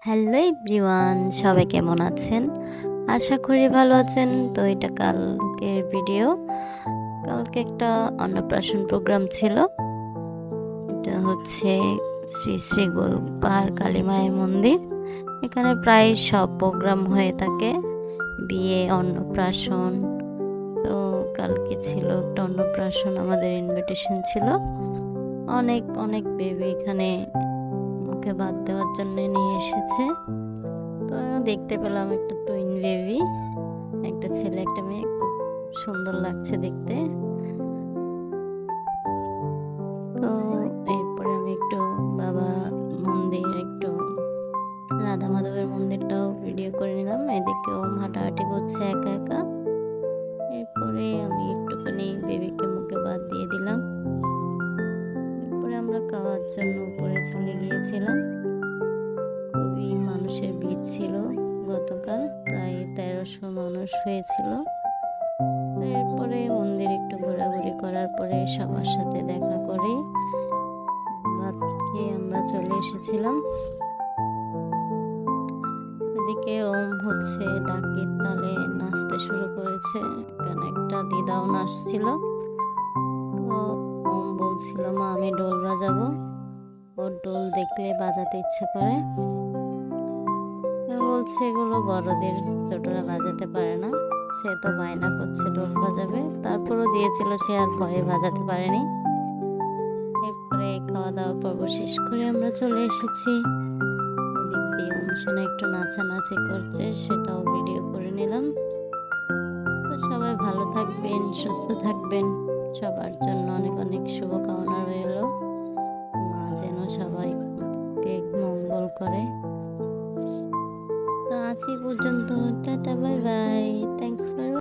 Hello everyone, সবাই কেমন আছেন? আশা করি ভালো আছেন। তো এটা কালকের ভিডিও। কালকে একটা অন্নপ্রাশন প্রোগ্রাম ছিল। এটা হচ্ছে শ্রী শ্রী গোপাল কালী মায়ের মন্দির। এখানে প্রায় সব প্রোগ্রাম হয়ে থাকে, বিয়ে, অন্নপ্রাশন। তো কালকে ছিল একটা অন্নপ্রাশন, আমাদের ইনভিটেশন ছিল। অনেক অনেক বেবি এখানে মুখে ভাত দেওয়ার জন্য নিয়ে এসেছে। তো দেখতে পেলাম একটা টুইন বেবি, একটা ছেলে একটা মেয়ে, খুব সুন্দর লাগছে দেখতে। তো এরপরে আমি একটু বাবা মন্দির, একটু রাধা মাধবের মন্দিরটাও ভিডিও করে নিলাম। এদিকে ওম হাঁটাহাঁটি করছে একা একা। এরপরে আমি একটুখানি বেবিকে মুখে ভাত দিয়ে দিলাম। এরপরে আমরা খাওয়ার জন্য উপরে চলে গিয়েছিলাম। খুবই মানুষের ভিড় ছিল গতকাল, প্রায় 1300 মানুষ হয়েছিল। তো এরপরে মন্দির একটু ঘোরাঘুরি করার পরে সবার সাথে দেখা করে ভাত খেয়ে আমরা চলে এসেছিলাম। এদিকে ওম হচ্ছে ডাকের তালে নাচতে শুরু করেছে। এখানে একটা দিদাও নাচছিল। তো ওম বলছিল, মা আমি ডোল বাজাবো। ওর ডোল দেখলে বাজাতে ইচ্ছে করে। বলছে এগুলো বড়দের, ছোটরা বাজাতে পারে না। সে তো বায়না করছে ডোল বাজাবে, তারপরও দিয়েছিল, সে আর ভয়ে বাজাতে পারেনি। এরপরে খাওয়া দাওয়া পর্ব শেষ করে আমরা চলে এসেছি। ওদিক দিয়ে অনুষ্ঠানে একটু নাচানাচি করছে, সেটাও ভিডিও করে নিলাম। তো সবাই ভালো থাকবেন, সুস্থ থাকবেন, সবার জন্য অনেক অনেক শুভকামনা রইল। মা যেন সবাইকে মঙ্গল করে। তো আজ এই পর্যন্ত, টাটা, বাই বাই।